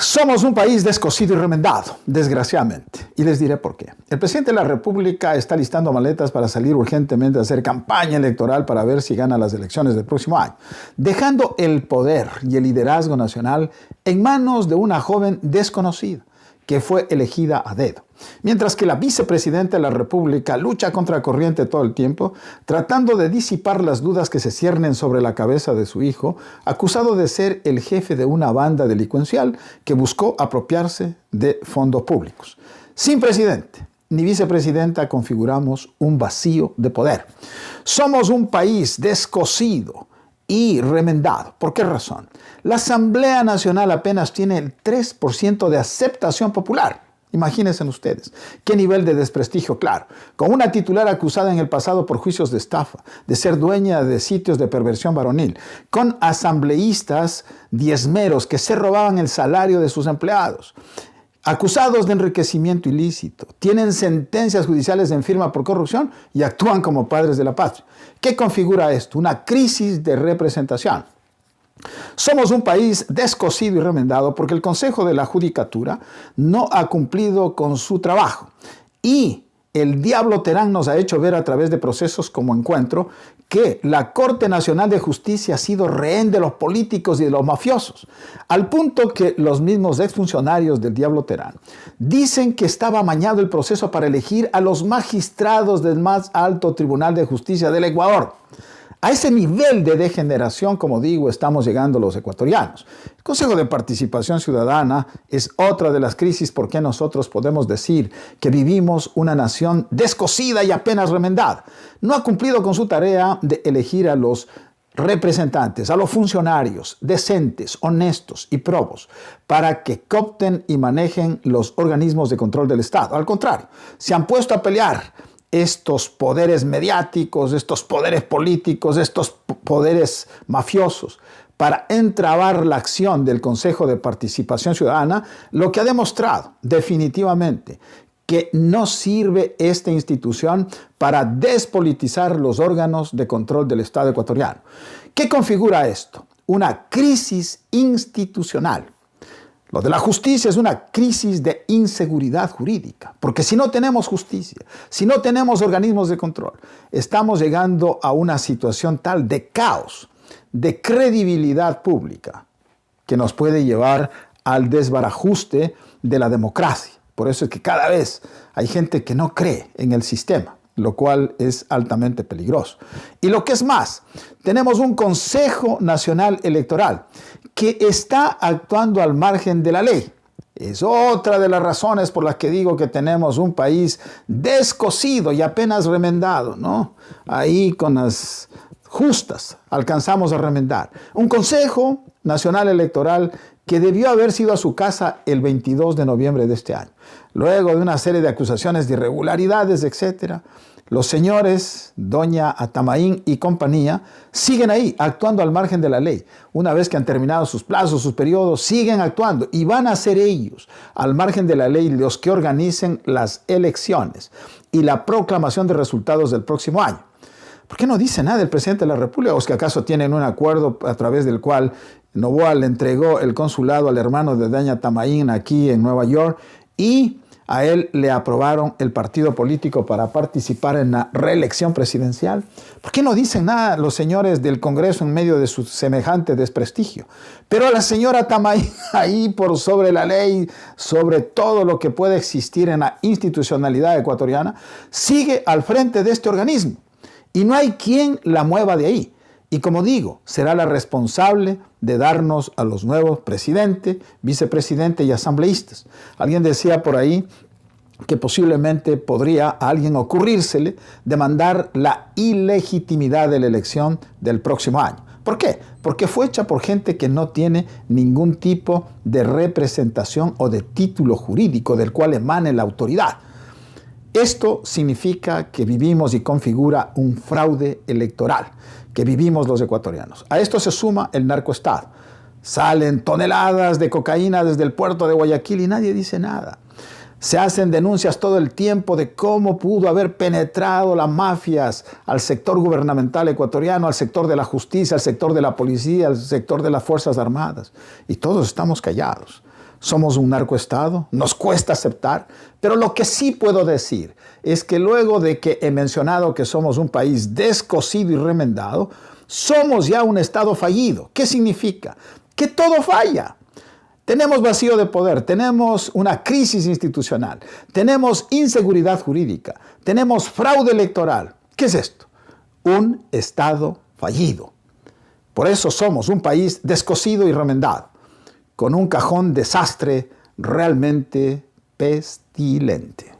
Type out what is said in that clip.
Somos un país descosido y remendado, desgraciadamente. Y les diré por qué. El presidente de la República está listando maletas para salir urgentemente a hacer campaña electoral para ver si gana las elecciones del próximo año, dejando el poder y el liderazgo nacional en manos de una joven desconocida que fue elegida a dedo. Mientras que la vicepresidenta de la República lucha contra corriente todo el tiempo, tratando de disipar las dudas que se ciernen sobre la cabeza de su hijo, acusado de ser el jefe de una banda delincuencial que buscó apropiarse de fondos públicos. Sin presidente ni vicepresidenta configuramos un vacío de poder. Somos un país descosido y remendado. ¿Por qué razón? La Asamblea Nacional apenas tiene el 3% de aceptación popular. Imagínense ustedes, qué nivel de desprestigio, claro. Con una titular acusada en el pasado por juicios de estafa, de ser dueña de sitios de perversión varonil, con asambleístas diezmeros que se robaban el salario de sus empleados, acusados de enriquecimiento ilícito, tienen sentencias judiciales en firma por corrupción y actúan como padres de la patria. ¿Qué configura esto? Una crisis de representación. Somos un país descosido y remendado porque el Consejo de la Judicatura no ha cumplido con su trabajo y el diablo Terán nos ha hecho ver a través de procesos como Encuentro que la Corte Nacional de Justicia ha sido rehén de los políticos y de los mafiosos, al punto que los mismos exfuncionarios del diablo Terán dicen que estaba amañado el proceso para elegir a los magistrados del más alto Tribunal de Justicia del Ecuador. A ese nivel de degeneración, como digo, estamos llegando los ecuatorianos. El Consejo de Participación Ciudadana es otra de las crisis por que nosotros podemos decir que vivimos una nación descosida y apenas remendada. No ha cumplido con su tarea de elegir a los representantes, a los funcionarios decentes, honestos y probos para que coopten y manejen los organismos de control del Estado. Al contrario, se han puesto a pelear estos poderes mediáticos, estos poderes políticos, estos poderes mafiosos, para entrabar la acción del Consejo de Participación Ciudadana, lo que ha demostrado definitivamente que no sirve esta institución para despolitizar los órganos de control del Estado ecuatoriano. ¿Qué configura esto? Una crisis institucional. Lo de la justicia es una crisis de inseguridad jurídica, porque si no tenemos justicia, si no tenemos organismos de control, estamos llegando a una situación tal de caos, de credibilidad pública, que nos puede llevar al desbarajuste de la democracia. Por eso es que cada vez hay gente que no cree en el sistema, lo cual es altamente peligroso. Y lo que es más, tenemos un Consejo Nacional Electoral que está actuando al margen de la ley. Es otra de las razones por las que digo que tenemos un país descosido y apenas remendado, ¿no? Ahí con las justas alcanzamos a remendar. Un Consejo Nacional Electoral que debió haber sido a su casa el 22 de noviembre de este año. Luego de una serie de acusaciones de irregularidades, etc., los señores, doña Atamaín y compañía, siguen ahí, actuando al margen de la ley. Una vez que han terminado sus plazos, sus periodos, siguen actuando y van a ser ellos, al margen de la ley, los que organicen las elecciones y la proclamación de resultados del próximo año. ¿Por qué no dice nada el presidente de la República? ¿O es que acaso tienen un acuerdo a través del cual Noboa le entregó el consulado al hermano de doña Atamaín aquí en Nueva York y a él le aprobaron el partido político para participar en la reelección presidencial? ¿Por qué no dicen nada los señores del Congreso en medio de su semejante desprestigio? Pero la señora Tamaín, ahí por sobre la ley, sobre todo lo que puede existir en la institucionalidad ecuatoriana, sigue al frente de este organismo. Y no hay quien la mueva de ahí. Y como digo, será la responsable de darnos a los nuevos presidente, vicepresidente y asambleístas. Alguien decía por ahí que posiblemente podría a alguien ocurrírsele demandar la ilegitimidad de la elección del próximo año. ¿Por qué? Porque fue hecha por gente que no tiene ningún tipo de representación o de título jurídico del cual emane la autoridad. Esto significa que vivimos y configura un fraude electoral que vivimos los ecuatorianos. A esto se suma el narcoestado. Salen toneladas de cocaína desde el puerto de Guayaquil y nadie dice nada. Se hacen denuncias todo el tiempo de cómo pudo haber penetrado las mafias al sector gubernamental ecuatoriano, al sector de la justicia, al sector de la policía, al sector de las Fuerzas Armadas. Y todos estamos callados. somos un narcoestado, nos cuesta aceptar, pero lo que sí puedo decir es que luego de que he mencionado que somos un país descosido y remendado, somos ya un estado fallido. ¿Qué significa? Que todo falla. Tenemos vacío de poder, tenemos una crisis institucional, tenemos inseguridad jurídica, tenemos fraude electoral. ¿Qué es esto? Un estado fallido. Por eso somos un país descosido y remendado, con un cajón desastre realmente pestilente.